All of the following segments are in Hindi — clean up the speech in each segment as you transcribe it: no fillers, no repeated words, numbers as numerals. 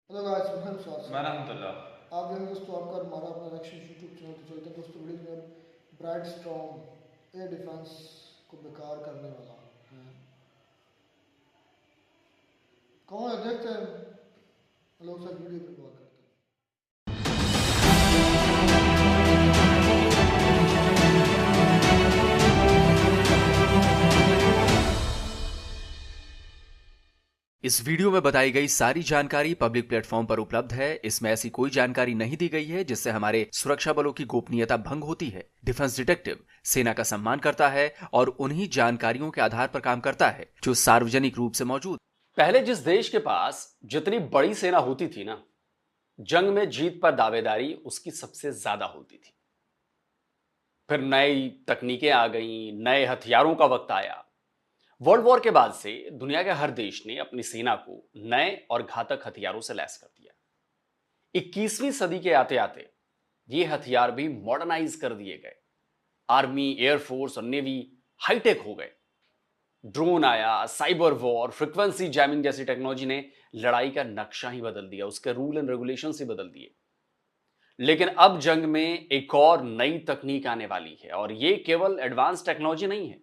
हेलो गाइस, मैं विश्वास मैं सर। रहमतुल्लाह। आप जो है दोस्तों आपका और हमारा अपना रक्षण यूट्यूब चैनल पे चलते हैं दोस्तों। वीडियो में ब्राइट स्टॉर्म एयर डिफेंस को बेकार करने वाला है। कौन है देखते हैं, लोग सब वीडियो पे बात करते हैं। इस वीडियो में बताई गई सारी जानकारी पब्लिक प्लेटफॉर्म पर उपलब्ध है। इसमें ऐसी कोई जानकारी नहीं दी गई है जिससे हमारे सुरक्षा बलों की गोपनीयता भंग होती है। डिफेंस डिटेक्टिव सेना का सम्मान करता है और उन्हीं जानकारियों के आधार पर काम करता है जो सार्वजनिक रूप से मौजूद। पहले जिस देश के पास जितनी बड़ी सेना होती थी ना, जंग में जीत पर दावेदारी उसकी सबसे ज्यादा होती थी। फिर नई तकनीकें आ गईं, नए हथियारों का वक्त आया। वर्ल्ड वॉर के बाद से दुनिया के हर देश ने अपनी सेना को नए और घातक हथियारों से लैस कर दिया। 21वीं सदी के आते आते ये हथियार भी मॉडर्नाइज कर दिए गए। आर्मी, एयरफोर्स और नेवी हाईटेक हो गए। ड्रोन आया, साइबर वॉर, फ्रीक्वेंसी जैमिंग जैसी टेक्नोलॉजी ने लड़ाई का नक्शा ही बदल दिया, उसके रूल एंड रेगुलेशन ही बदल दिए। लेकिन अब जंग में एक और नई तकनीक आने वाली है, और ये केवल एडवांस टेक्नोलॉजी नहीं है,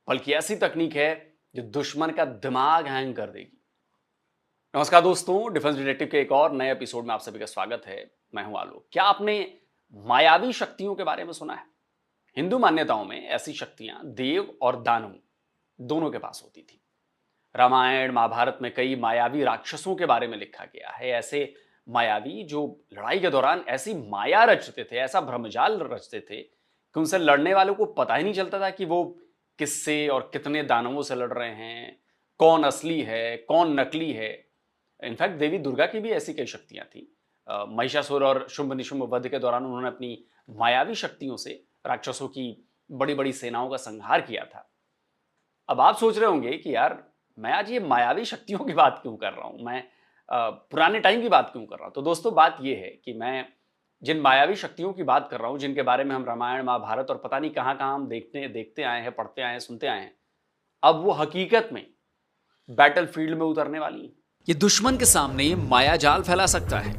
बल्कि ऐसी तकनीक है जो दुश्मन का दिमाग हैंग कर देगी। नमस्कार दोस्तों, डिफेंस डिटेक्टिव के एक और नए एपिसोड में आप सभी का स्वागत है। मैं हूं आलोक। क्या आपने मायावी शक्तियों के बारे में सुना है? हिंदू मान्यताओं में ऐसी शक्तियां देव और दानव दोनों के पास होती थी। रामायण, महाभारत में कई मायावी राक्षसों के बारे में लिखा गया है। ऐसे मायावी जो लड़ाई के दौरान ऐसी माया रचते थे, ऐसा भ्रमजाल रचते थे कि उनसे लड़ने वालों को पता ही नहीं चलता था कि वो किससे और कितने दानवों से लड़ रहे हैं, कौन असली है कौन नकली है। इनफैक्ट देवी दुर्गा की भी ऐसी कई शक्तियां थी। महिषासुर और शुंभ निशुंभ वध के दौरान उन्होंने अपनी मायावी शक्तियों से राक्षसों की बड़ी बड़ी सेनाओं का संहार किया था। अब आप सोच रहे होंगे कि यार, मैं आज ये मायावी शक्तियों की बात क्यों कर रहा हूं, मैं पुराने टाइम की बात क्यों कर रहा हूं। तो दोस्तों, बात ये है कि मैं जिन मायावी शक्तियों की बात कर रहा हूं, जिनके बारे में हम रामायण, महाभारत और पता नहीं कहां कहां हम देखते आए हैं, पढ़ते आए हैं, सुनते आए हैं, अब वो हकीकत में बैटल फील्ड में उतरने वाली हैं। ये दुश्मन के सामने माया जाल फैला सकता है।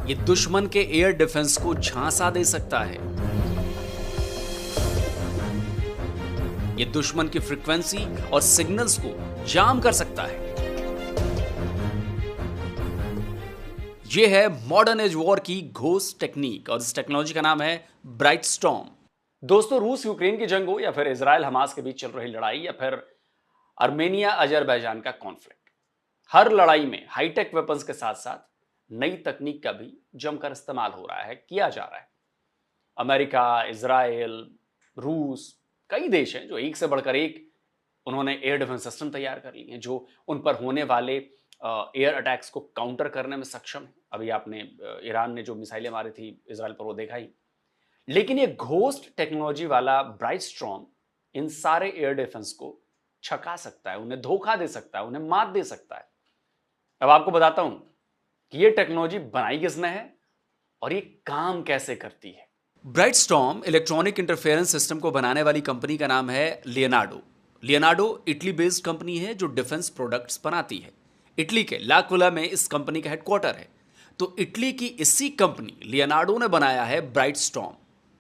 ये दुश्मन के एयर डिफेंस को झांसा दे सकता है। ये दुश्मन की फ्रीक्वेंसी और सिग्नल्स को जाम कर सकता है। यह है मॉडर्न एज वॉर की घोस्ट टेक्निक, और इस टेक्नोलॉजी का नाम है ब्राइट स्टॉर्म। दोस्तों, रूस यूक्रेन की जंग हो या फिर इजराइल हमास के बीच चल रही लड़ाई या फिर आर्मेनिया अजरबैजान का कॉन्फ्लिक्ट, हर लड़ाई में हाईटेक वेपन्स के साथ साथ नई तकनीक का भी जमकर इस्तेमाल हो रहा है, किया जा रहा है। अमेरिका, इजराइल, रूस, कई देश हैं जो एक से बढ़कर एक उन्होंने एयर डिफेंस सिस्टम तैयार कर लिए हैं, जो उन पर होने वाले एयर अटैक्स को काउंटर करने में सक्षम है। अभी आपने ईरान ने जो मिसाइलें मारी थी इजराइल पर, वो देखा ही। लेकिन ये घोस्ट टेक्नोलॉजी वाला ब्राइट स्टॉर्म इन सारे एयर डिफेंस को छका सकता है, उन्हें धोखा दे सकता है, उन्हें मात दे सकता है। अब आपको बताता हूं कि ये टेक्नोलॉजी बनाई किसने है और ये काम कैसे करती है। Bright storm electronic interference system को बनाने वाली कंपनी का नाम है Leonardo. Leonardo Italy based company है जो डिफेंस प्रोडक्ट्स बनाती है। इटली के लाक्विला में इस कंपनी का हेडक्वार्टर है। तो इटली की इसी कंपनी लियोनार्डो ने बनाया है ब्राइट स्टॉर्म।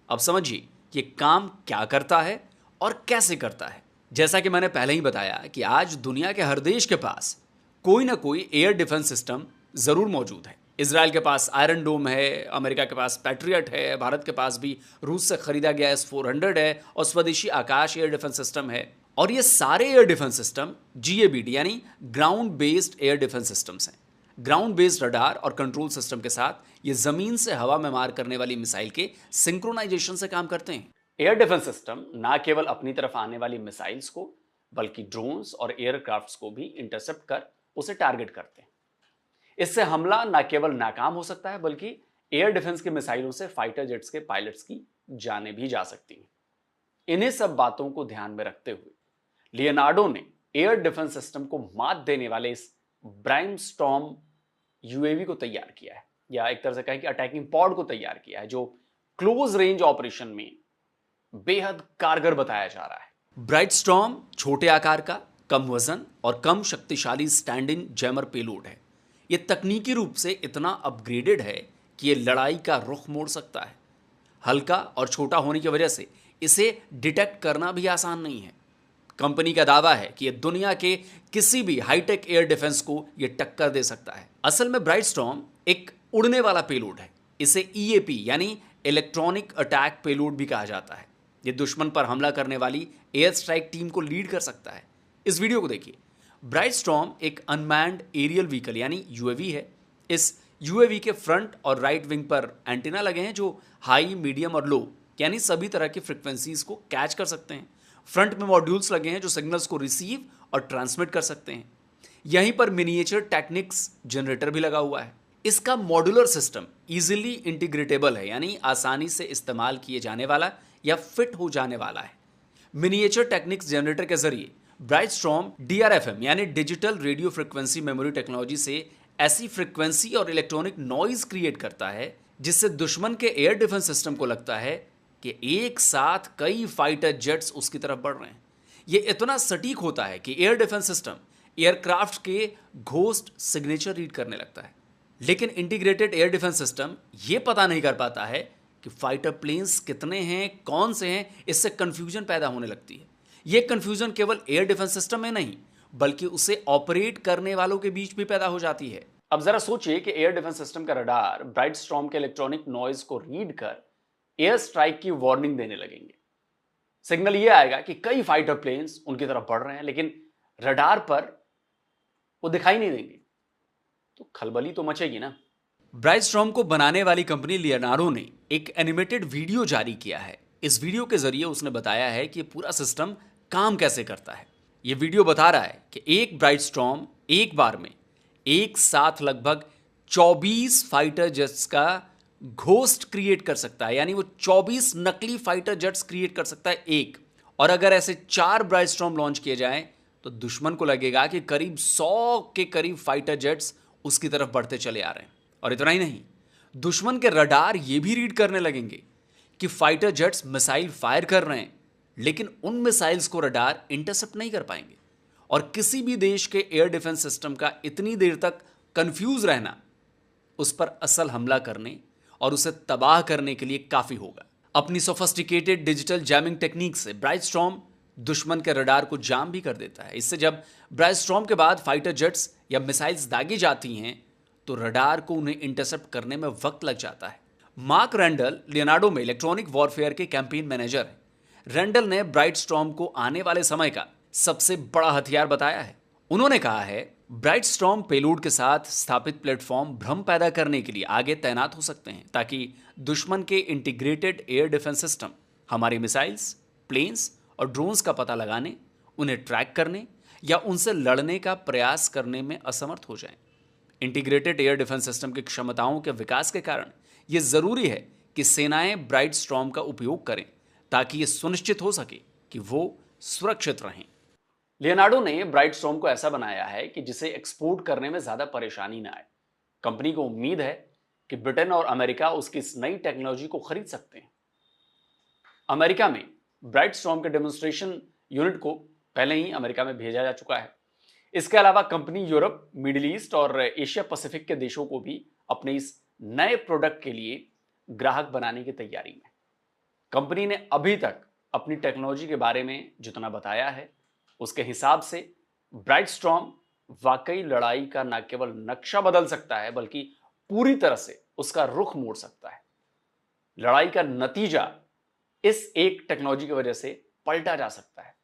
अब समझिए ये काम क्या करता है और कैसे करता है। जैसा कि मैंने पहले ही बताया कि आज दुनिया के हर देश के पास कोई ना कोई एयर डिफेंस सिस्टम जरूर मौजूद है। इजराइल के पास आयरन डोम है, अमेरिका के पास पैट्रियट है, भारत के पास भी रूस से खरीदा गया S-400 है और स्वदेशी आकाश एयर डिफेंस सिस्टम है। और ये सारे एयर डिफेंस सिस्टम GABD यानी ground based air defence systems हैं। ग्राउंड बेस्ड रडार और कंट्रोल सिस्टम के साथ ये जमीन से हवा में मार करने वाली मिसाइल के सिंक्रोनाइजेशन से काम करते हैं। एयर डिफेंस सिस्टम ना केवल अपनी तरफ आने वाली मिसाइल्स को, बल्कि ड्रोन्स और एयरक्राफ्ट्स को भी इंटरसेप्ट कर उसे टारगेट करते हैं। इससे हमला ना केवल नाकाम हो सकता है, बल्कि एयर डिफेंस की मिसाइलों से फाइटर जेट्स के पायलट्स की जानें भी जा सकती हैं। इन्हीं सब बातों को ध्यान में रखते हुए लियोनार्डो ने एयर डिफेंस सिस्टम को मात देने वाले इस ब्राइट स्टॉर्म UAV को तैयार किया है, या एक तरह से कहें कि अटैकिंग पॉड को तैयार किया है, जो क्लोज रेंज ऑपरेशन में बेहद कारगर बताया जा रहा है। ब्राइट स्टॉर्म छोटे आकार का, कम वजन और कम शक्तिशाली स्टैंड इन जैमर पेलोड है। यह तकनीकी रूप से इतना अपग्रेडेड है कि यह लड़ाई का रुख मोड़ सकता है। हल्का और छोटा होने की वजह से इसे डिटेक्ट करना भी आसान नहीं है। कंपनी का दावा है कि यह दुनिया के किसी भी हाईटेक एयर डिफेंस को यह टक्कर दे सकता है। असल में ब्राइट स्टॉर्म एक उड़ने वाला पेलोड है। इसे ईएपी यानी इलेक्ट्रॉनिक अटैक पेलोड भी कहा जाता है। यह दुश्मन पर हमला करने वाली एयर स्ट्राइक टीम को लीड कर सकता है। इस वीडियो को देखिए। ब्राइट स्टॉर्म एक अनमैन्ड एरियल व्हीकल यानी यूएवी है। इस यूएवी के फ्रंट और राइट विंग पर एंटीना लगे हैं जो हाई, मीडियम और लो यानी सभी तरह की फ्रिक्वेंसीज को कैच कर सकते हैं। फ्रंट में मॉड्यूल्स लगे हैं जो सिग्नल्स को रिसीव और ट्रांसमिट कर सकते हैं। यहीं पर मिनिएचर टेक्निक्स जनरेटर भी लगा हुआ है। इसका मॉड्यूलर सिस्टम इजीली इंटीग्रेटेबल है यानी आसानी से इस्तेमाल किए जाने वाला या फिट हो जाने वाला है। मिनिएचर टेक्निक्स जनरेटर के जरिए ब्राइट स्टॉर्म DRFM यानी digital radio frequency memory technology से ऐसी फ्रिक्वेंसी और इलेक्ट्रॉनिक नॉइज क्रिएट करता है जिससे दुश्मन के एयर डिफेंस सिस्टम को लगता है कि एक साथ कई फाइटर जेट्स उसकी तरफ बढ़ रहे हैं। यह इतना सटीक होता है कि एयर डिफेंस सिस्टम एयरक्राफ्ट के घोस्ट सिग्नेचर रीड करने लगता है। लेकिन इंटीग्रेटेड एयर डिफेंस सिस्टम यह पता नहीं कर पाता है कि फाइटर प्लेन्स कितने हैं, कौन से हैं। इससे कंफ्यूजन पैदा होने लगती है। यह कंफ्यूजन केवल एयर डिफेंस सिस्टम में नहीं बल्कि उसे ऑपरेट करने वालों के बीच भी पैदा हो जाती है। अब जरा सोचिए कि एयर डिफेंस सिस्टम का रडार ब्राइट स्टॉर्म के इलेक्ट्रॉनिक नॉइज को रीड कर एयर स्ट्राइक की वार्निंग देने लगेंगे। सिग्नल यह आएगा कि कई फाइटर प्लेन्स उनकी तरफ बढ़ रहे हैं, लेकिन रडार पर वो दिखाई नहीं देंगे। तो खलबली तो मचेगी ना। ब्राइट स्टॉर्म को बनाने वाली कंपनी लियोनार्डो ने एक एनिमेटेड वीडियो जारी किया है। इस वीडियो के जरिए उसने बताया है कि पूरा सिस्टम काम कैसे करता है। यह वीडियो बता रहा है कि एक ब्राइट स्टॉर्म एक बार में एक साथ लगभग 24 फाइटर जेट्स का घोस्ट क्रिएट कर सकता है यानी वो 24 नकली फाइटर जेट्स क्रिएट कर सकता है एक। और अगर ऐसे 4 ब्राइट स्टॉर्म लॉन्च किए जाएं तो दुश्मन को लगेगा कि करीब 100 के करीब फाइटर जेट्स उसकी तरफ बढ़ते चले आ रहे हैं। और इतना ही नहीं, दुश्मन के रडार ये भी रीड करने लगेंगे कि फाइटर जेट्स मिसाइल फायर कर रहे हैं, लेकिन उन मिसाइल्स को रडार इंटरसेप्ट नहीं कर पाएंगे। और किसी भी देश के एयर डिफेंस सिस्टम का इतनी देर तक कंफ्यूज रहना उस पर असल हमला करने और उसे तबाह करने के लिए काफी होगा। अपनी सोफिस्टिकेटेड डिजिटल जैमिंग टेक्निक से ब्राइट स्टॉर्म दुश्मन के रडार को जाम भी कर देता है। इससे जब ब्राइट स्टॉर्म के बाद फाइटर जेट्स या मिसाइल्स दागी जाती हैं तो रडार को उन्हें इंटरसेप्ट करने में वक्त लग जाता है। मार्क रेंडल लियोनार्डो में इलेक्ट्रॉनिक वॉरफेयर के कैंपेन मैनेजर हैं। रेंडल ने ब्राइट स्टॉर्म को आने वाले समय का सबसे बड़ा हथियार बताया है। उन्होंने कहा है, ब्राइट स्टॉर्म पेलोड के साथ स्थापित प्लेटफॉर्म भ्रम पैदा करने के लिए आगे तैनात हो सकते हैं ताकि दुश्मन के इंटीग्रेटेड एयर डिफेंस सिस्टम हमारी मिसाइल्स, प्लेन्स और ड्रोन्स का पता लगाने, उन्हें ट्रैक करने या उनसे लड़ने का प्रयास करने में असमर्थ हो जाएं। इंटीग्रेटेड एयर डिफेंस सिस्टम की क्षमताओं के विकास के कारण यह जरूरी है कि सेनाएं ब्राइट स्टॉर्म का उपयोग करें ताकि यह सुनिश्चित हो सके कि वो सुरक्षित रहें। लियोनार्डो ने ब्राइट स्टॉर्म को ऐसा बनाया है कि जिसे एक्सपोर्ट करने में ज्यादा परेशानी ना आए। कंपनी को उम्मीद है कि ब्रिटेन और अमेरिका उसकी इस नई टेक्नोलॉजी को खरीद सकते हैं। अमेरिका में ब्राइट स्टॉर्म के डेमोन्स्ट्रेशन यूनिट को पहले ही अमेरिका में भेजा जा चुका है। इसके अलावा कंपनी यूरोप, मिडिल ईस्ट और एशिया पैसिफिक के देशों को भी अपने इस नए प्रोडक्ट के लिए ग्राहक बनाने की तैयारी में। कंपनी ने अभी तक अपनी टेक्नोलॉजी के बारे में जितना बताया है उसके हिसाब से ब्राइट स्टॉर्म वाकई लड़ाई का न केवल नक्शा बदल सकता है बल्कि पूरी तरह से उसका रुख मोड़ सकता है। लड़ाई का नतीजा इस एक टेक्नोलॉजी की वजह से पलटा जा सकता है।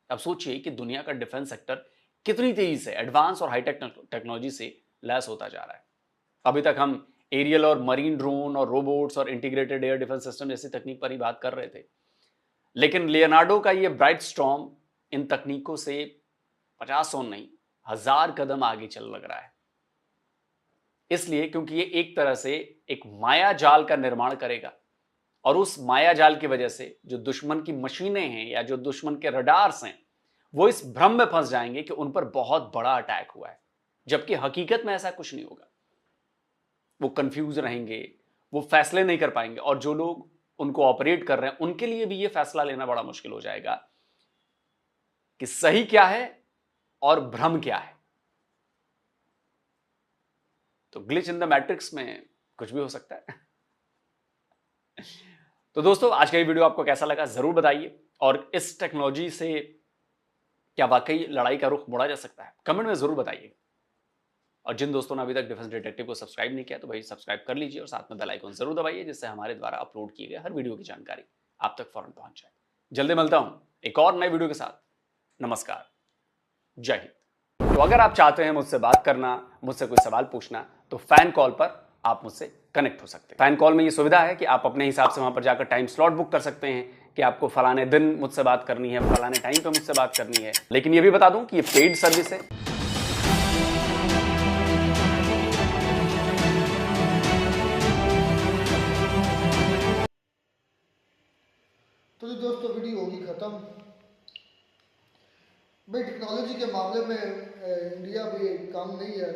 अब सोचिए कि दुनिया का डिफेंस सेक्टर कितनी तेजी से एडवांस और हाईटेक टेक्नोलॉजी से लैस होता जा रहा है। अभी तक हम एरियल और मरीन ड्रोन और रोबोट्स और इंटीग्रेटेड एयर डिफेंस सिस्टम जैसी तकनीक पर ही बात कर रहे थे, लेकिन लियोनार्डो का ये ब्राइट स्टॉर्म इन तकनीकों से 50 नहीं 1000 कदम आगे चल लग रहा है। इसलिए क्योंकि ये एक तरह से एक माया जाल का निर्माण करेगा और उस माया जाल की वजह से जो दुश्मन की मशीनें हैं या जो दुश्मन के रडार्स हैं वो इस भ्रम में फंस जाएंगे कि उन पर बहुत बड़ा अटैक हुआ है, जबकि हकीकत में ऐसा कुछ नहीं होगा। वो कंफ्यूज रहेंगे, वो फैसले नहीं कर पाएंगे और जो लोग उनको ऑपरेट कर रहे हैं उनके लिए भी ये फैसला लेना बड़ा मुश्किल हो जाएगा कि सही क्या है और भ्रम क्या है। तो ग्लिच इन द मैट्रिक्स में कुछ भी हो सकता है। तो दोस्तों, आज का ये वीडियो आपको कैसा लगा जरूर बताइए, और इस टेक्नोलॉजी से क्या वाकई लड़ाई का रुख मोड़ा जा सकता है, कमेंट में जरूर बताइए। और जिन दोस्तों ने अभी तक डिफेंस डिटेक्टिव को सब्सक्राइब नहीं किया तो भाई सब्सक्राइब कर लीजिए और साथ में बेल आइकन जरूर दबाइए, जिससे हमारे द्वारा अपलोड किए गए हर वीडियो की जानकारी आप तक फौरन पहुंच जाए। जल्दी मिलता हूं एक और नए वीडियो के साथ। नमस्कार, जय हिंद। तो अगर आप चाहते हैं मुझसे बात करना, मुझसे कोई सवाल पूछना, तो फैन कॉल पर आप मुझसे कनेक्ट हो सकते हैं। फैन कॉल में ये सुविधा है कि आप अपने हिसाब से वहां पर जाकर टाइम स्लॉट बुक कर सकते हैं कि आपको फलाने दिन मुझसे बात करनी है, फलाने टाइम पे मुझसे बात करनी है। लेकिन ये भी बता दूं कि ये पेड सर्विस है। तो जी दोस्तों, वीडियो होगी ख़त्म। भाई टेक्नोलॉजी के मामले में इंडिया भी कम नहीं है।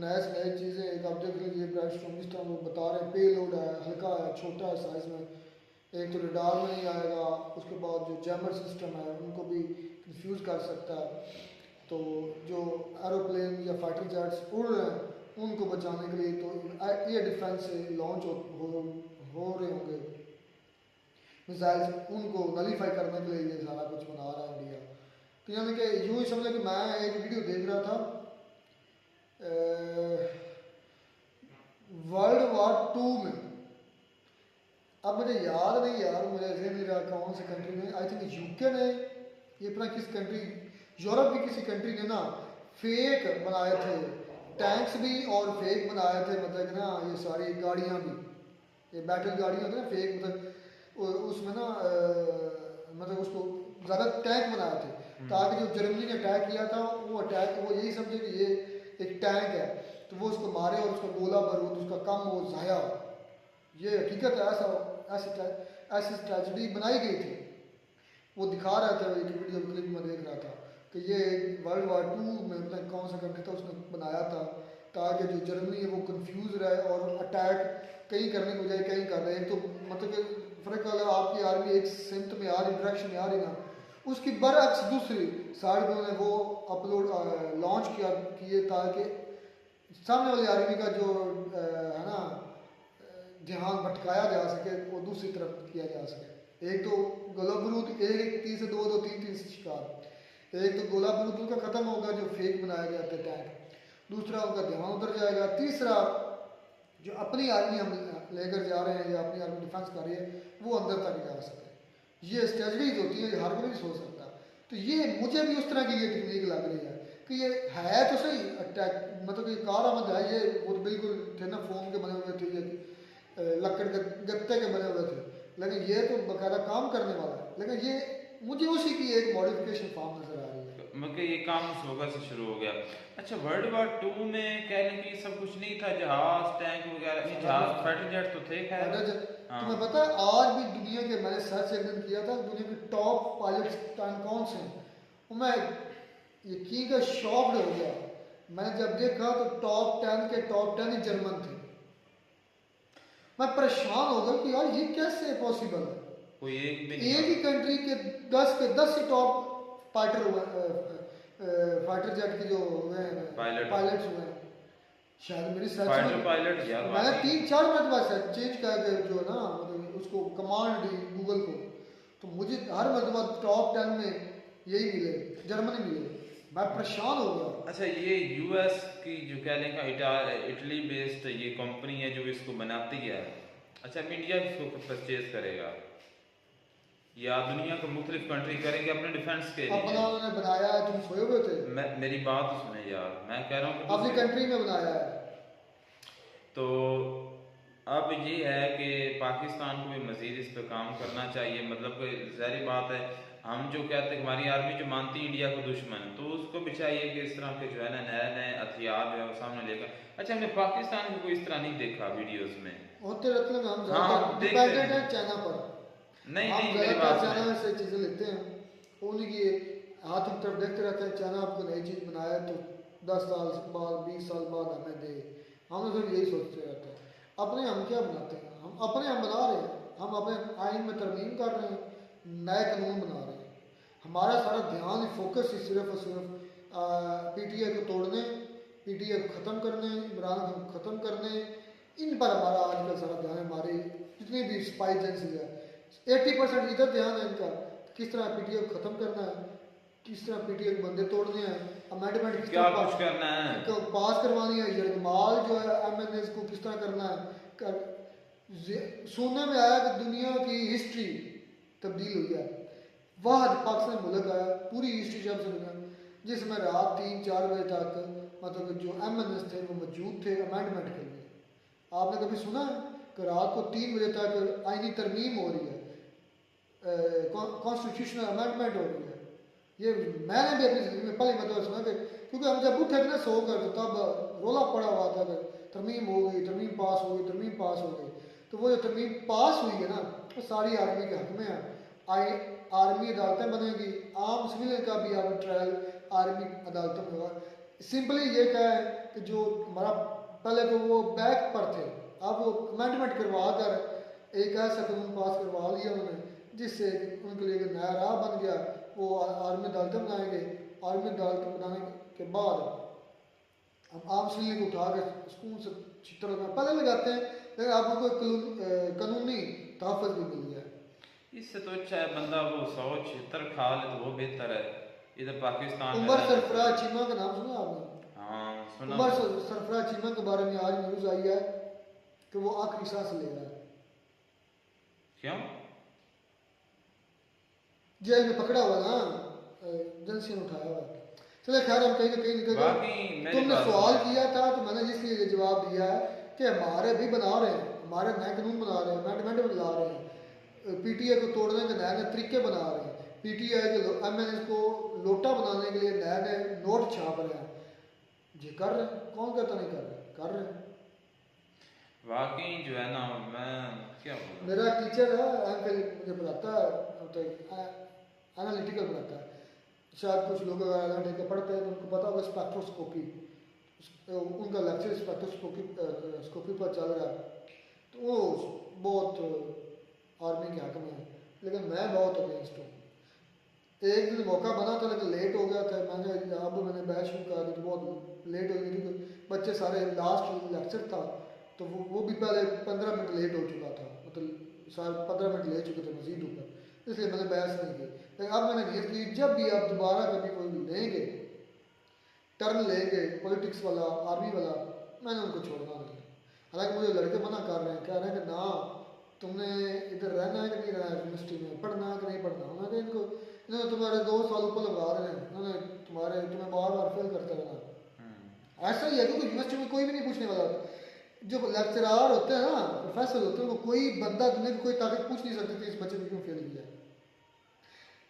नए से नई चीज़ें, एक आप देख लीजिए ब्राइट स्टॉर्म, जिस तरह वो बता रहे हैं, पे लोड है, हल्का है, छोटा है साइज़ में, एक तो रडार में नहीं आएगा, उसके बाद जो जैमर सिस्टम है उनको भी कंफ्यूज कर सकता है। तो जो एरोप्लेन या फाइटर जेट्स उड़ रहे हैं उनको बचाने के लिए तो एयर डिफेंस से लॉन्च हो रहे होंगे मिसाइल्स, उनको नलीफाई करने के लिए ये सारा कुछ बना रहा है इंडिया। तो यानी कि यूँ ही समझ कि मैं एक वीडियो देख रहा था वर्ल्ड वॉर 2 में, अब मुझे याद नहीं यार, मुझे ऐसे नहीं रहा कौन सी कंट्री ने, आई थिंक यूके ने, ये अपना किस कंट्री, यूरोप की किसी कंट्री ने ना फेक बनाए थे टैंक्स भी और फेक बनाए थे, मतलब ना ये सारी गाड़ियाँ भी, ये बैटल गाड़ियाँ होती है ना फेक, मतलब उसमें ना मतलब उसको ज़्यादा टैंक बनाए थे ताकि जो जर्मनी ने अटैक किया था वो अटैक, वो यही समझे कि ये एक टैंक है तो वो उसको मारे और उसका गोला बारूद उसका कम हो, ज़ाया। ये हकीकत है, ऐसी ट्रेजेडी बनाई गई थी। वो दिखा रहा था, एक वीडियो क्लिप में देख रहा था कि ये वर्ल्ड वॉर 2 में मतलब कौन सा कंट्री था उसने बनाया था ताकि जो जर्मनी है वो कंफ्यूज रहे और अटैक कहीं करने की बजाय कहीं कर रहे हैं। तो मतलब फ़र्क वाला आपकी आर्मी एक सिमत में आ रही, डायरेक्शन में आ रही ना, उसकी बरअक्स दूसरी साइड में उन्होंने वो अपलोड लॉन्च किए ताकि सामने वाली आर्मी का जो है ना ध्यान भटकाया जा सके, वो दूसरी तरफ किया जा सके। एक तो गोला बारूद एक तीन से दो तीन शिकार, एक तो गोला बारूद उनका ख़त्म होगा जो फेक बनाया गया था टैंक, दूसरा उनका ध्यान उधर जाएगा, तीसरा जो अपनी आर्मी हम लेकर जा रहे हैं या अपनी आर्मी डिफेंस कर रही है वो अंदर तक जा सके। ये स्ट्रेटजीज होती है, हर कोई नहीं सोच सकता। तो ये मुझे भी उस तरह की ये टेक्निक लग रही है कि ये है तो सही अटैक, मतलब कि कारआमद है ये, वो तो बिल्कुल थे ना फोम के बने हुए थे, ये लकड़ के गत्ते के बने हुए थे, लेकिन ये तो बाकायदा काम करने वाला है। लेकिन ये मुझे उसी की एक मॉडिफिकेशन फॉर्म नजर आ रही है। मगर ये काम स्लोगा से शुरू हो गया। अच्छा, वर्ल्ड वॉर 2 में कहने की सब कुछ नहीं था, जहाज टैंक वगैरह, नहीं जहाज फाइटर जेट तो थे खैर। हाँ। तुम्हें पता है आज भी दुनिया के, मैंने सर्च एक दिन किया था, दुनिया के टॉप पायलट्स कौन से हैं, मैं यकीन का शॉक्ड हो गया। मैंने जब देखा तो टॉप 10 के टॉप 10 ही जर्मन थे। मैं परेशान हो गया कि यार ये कैसे पॉसिबल है, कोई एक ही कंट्री के 10 से टॉप फाइटर जेट के जो हुए हैं पायलट्स हुए हैं। शायद मेरी सर्च फाइटर पायलट यार मैंने 3-4 मरतबा सर्च चेंज करके जो है ना मतलब उसको कमांड दी गूगल को, तो मुझे हर मरतबा टॉप 10 में यही मिले, जर्मनी मिले। मैं परेशान हो गया। अच्छा, ये यूएस की जो कह लें का इटली बेस्ड ये कंपनी है जो इसको बनाती है। अच्छा, इंडिया इसको परचेज करेगा या दुनिया के मुख्तलिफ कंट्री करेंगे अपने डिफेंस के लिए? अपना उन्होंने बनाया है, तुम सोए हुए थे। मेरी बात सुने यार, मैं कह रहा हूँ कि अपनी कंट्री में बनाया है। तो अब ये है कि पाकिस्तान को भी मजीद इस पर काम करना चाहिए। मतलब कोई ज़ाहिर बात है, हम जो कहते हैं हमारी आर्मी जो मानती है इंडिया को दुश्मन, तो उसको भी चाहिए कि इस तरह के जो है ना नए हथियार जो है वो सामने लेकर। अच्छा, हमने पाकिस्तान को कोई इस तरह नहीं देखा वीडियोस में, होते रहते हैं हम हाँ, डिपेंडेंट है चाइना पर। नहीं हम मेरी बात चाइना से चीज़ें लेते हैं, उनकी हाथ की तरफ देखते रहते हैं। चाइना आपको नई चीज़ बनाया तो 10 साल बाद 20 साल बाद हमें दे, हम सिर्फ यही सोचते रहते हैं। अपने हम क्या बनाते हैं, हम बना रहे हैं, हम अपने आइन में तरमीम कर रहे हैं, नए कानून बना रहे हैं। हमारा सारा ध्यान फोकस ही सिर्फ और सिर्फ पीटीआई को तोड़ने, पीटीआई को ख़त्म करने, इमरान खान को ख़त्म करने, इन पर हमारा आजकल सारा ध्यान है। हमारी जितनी भी स्पाई एजेंसी है 80% इधर ध्यान है इनका, किस तरह पीटीआई को ख़त्म करना है, किस तरह पीटीआई के बंदे तोड़ने हैं, अमेंडमेंट किस क्या तरह कुछ करना है, पास करवानी है, यरगमाल जो है एमएनएस को किस तरह करना है। सुनने में आया कि दुनिया की हिस्ट्री तब्दील हुई है, वाहद पाकिस्तान मुल्क आया पूरी हिस्ट्री जब से दुनिया जिसमें रात 3-4 बजे तक मतलब जो एमएनएस थे वो मौजूद थे अमेंडमेंट के लिए। आपने कभी सुना है कि रात को 3 बजे तक आईनी तरमीम हो रही है, कॉन्स्टिट्यूशनल अमेंडमेंट हो रही है? ये मैंने भी अपनी ज़िंदगी में पहली मतलब सुना कि क्योंकि हम जब उठे थे ना सो कर तो तब रोला पड़ा हुआ था कि तरमीम हो गई, तरमीम पास हो गई, तरमीम पास हो गई। तो वो जो तरमीम पास हुई है ना वो सारी आर्मी के हक में है। आर्मी अदालतें बनेगी, आम सिविलियन का भी अब ट्रायल आर्मी अदालतों में होगा। सिंपली ये क्या है कि जो हमारा पहले तो वो बैक पर थे, अब वो अमेंडमेंट करवा कर एक ऐसा कानून पास करवा लिया उन्होंने जिससे उनके लिए एक नया राह बन गया। वो आर्मी अदालतें बनाएंगे, आर्मी अदालतें बनाने के बाद हम आम सिविलियन को उठा कर स्कूल से चित्र पहले लगाते हैं, लेकिन अब उनको कानूनी तहफ़्फ़ुज़ भी मिल गया। इससे तो अच्छा है बंदा वो 176 खा ले तो वो बेहतर है। इधर पाकिस्तान में उमर सरफराज चीमा का नाम सुना आपने? हाँ सुना। उमर सरफराज चीमा के बारे में आज न्यूज़ आई है कि वो आखिरी सांस ले रहा है। क्यों? जेल में पकड़ा हुआ ना, एजेंसी ने उठाया हुआ। चले खैर हम कहीं ना कहीं निकल गए। तुमने सवाल किया था तो मैंने इसलिए ये जवाब दिया है कि हमारे भी बना रहे हैं, हमारे नए कानून बना रहे हैं, अमेंडमेंट बना रहे हैं, पीटीआई को तोड़ने के नए नए तरीके बना रहे हैं, पीटीआई के एमएनएस को लोटा बनाने के लिए नए नए नोट छाप रहे हैं। ये कर रहे हैं, कौन कहता नहीं कर रहे, कर रहे हैं। वाकई जो है ना मैं क्या बोलूं, मेरा टीचर है एमफिल मुझे पढ़ाता है तो एनालिटिकल पढ़ाता है। शायद कुछ लोग अगर एनालिटिकल पढ़ते हैं तो उनको पता होगा स्पेक्ट्रोस्कोपी, उनका लेक्चर स्पेक्ट्रोस्कोपी पर चल रहा है। तो वो बहुत आर्मी के हक में है, लेकिन मैं बहुत अगेंस्ट हूँ। एक दिन मौका बना था लेकिन लेट हो गया था, मैंने बैच शुरू कर दी तो बहुत लेट हो गई क्योंकि बच्चे सारे लास्ट लेक्चर था तो वो भी पहले 15 मिनट लेट हो चुका था, मतलब सारे 15 मिनट ले चुके थे मजीद ऊपर, इसलिए मैंने बहस नहीं की। लेकिन अब मैंने नियत की जब भी आप दोबारा कभी कोई लेंगे टर्न लेंगे पॉलिटिक्स वाला आर्मी वाला, मैंने उनको छोड़ना नहीं। हालांकि मुझे लड़के मना कर रहे हैं, कह रहे हैं कि ना तुमने इधर रहना है कि नहीं रहना है, यूनिवर्सिटी में पढ़ना है कि नहीं पढ़ना। उन्होंने इन्होंने तुम्हारे 2 साल ऊपर लगा रहे हैं, उन्होंने तुम्हें बार बार फेल करते रहना। ऐसा ही है क्योंकि यूनिवर्सिटी में कोई भी नहीं पूछने वाला। जो लेक्चरार होते हैं ना, प्रोफेसर होते हैं, वो कोई बंदा दुनिया की कोई ताकत पूछ नहीं सकती कि इस बच्चे ने क्यों फेल किया।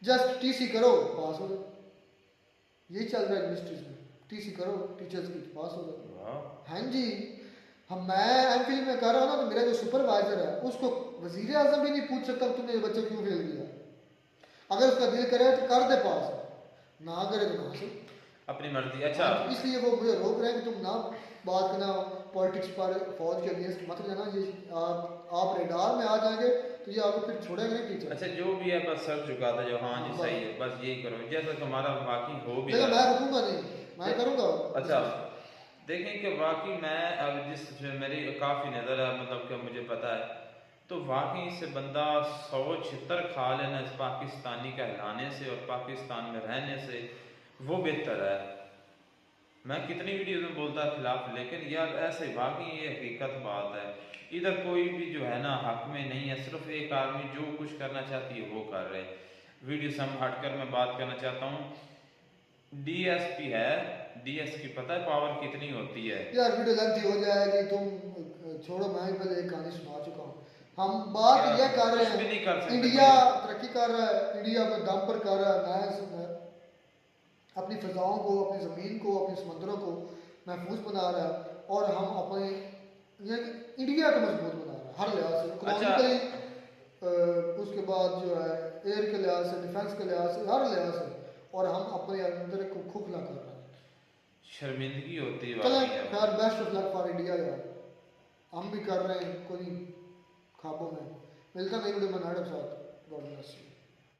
जस्ट टीसी करो पास हो गए, यही चल रहा है यूनिवर्सिटीज में, टीसी करो टीचर्स की पास हो गए। हाँ जी, मैं एमफिल में कर रहा हूँ ना तो मेरा जो सुपरवाइजर है उसको वजीर आजम भी नहीं पूछ सकता तुमने ये बच्चा क्यों फेल किया। अगर उसका दिल करे तो कर दे पास, ना करे तो ना से अपनी मर्जी। अच्छा इसलिए वो मुझे रोक रहे हैं कि तुम ना बात करना पॉलिटिक्स पर, फौज के अगेंस्ट मत जाना, ये आप रेडार में आ जाएंगे तो ये आपको फिर छोड़ेंगे नहीं टीचर। अच्छा जो भी है बस सर झुका था जो हाँ जी सही है, बस यही करो जैसा तुम्हारा वाकई हो भी। मैं रुकूंगा नहीं, मैं करूंगा। अच्छा देखें कि वाकई मैं अब जिस मेरी काफ़ी नज़र है, मतलब कि मुझे पता है तो वाकई से बंदा 176 खा लेना इस पाकिस्तानी कहलाने से और पाकिस्तान में रहने से वो बेहतर है। मैं कितनी वीडियो में बोलता खिलाफ, लेकिन यार ऐसे वाकई ये हकीकत बात है। इधर कोई भी जो है ना हक में नहीं है, सिर्फ एक आर्मी जो कुछ करना चाहती है वो कर रहे। वीडियो से हम हटकर मैं बात करना चाहता हूँ डीएसपी है, डीएसपी पता है पावर कितनी होती है? यार वीडियो लेंथी हो जाएगी, तुम छोड़ो, मैं पहले एक कहानी सुना चुका हूँ। हम बात यह कर रहे हैं इंडिया तरक्की कर रहा है, इंडिया अपने दम पर कर रहा है, अपनी फिजाओं को, अपनी ज़मीन को, अपने समंदरों को महफूज बना रहा है और हम अपने इंडिया को मजबूत बना रहा है हर लिहाज से, इकोनॉमिकली, उसके बाद जो है एयर के लिहाज से, डिफेंस के लिहाज से, हर लिहाज से, और हम अपने अंदर को खोखला कर रहे हैं। शर्मिंदगी होती है। चलें खैर, best of luck for India यार, हम भी कर रहे हैं कोई ख्वाबों में। मिलता नहीं वीडियो में नाटक साथ। God bless you.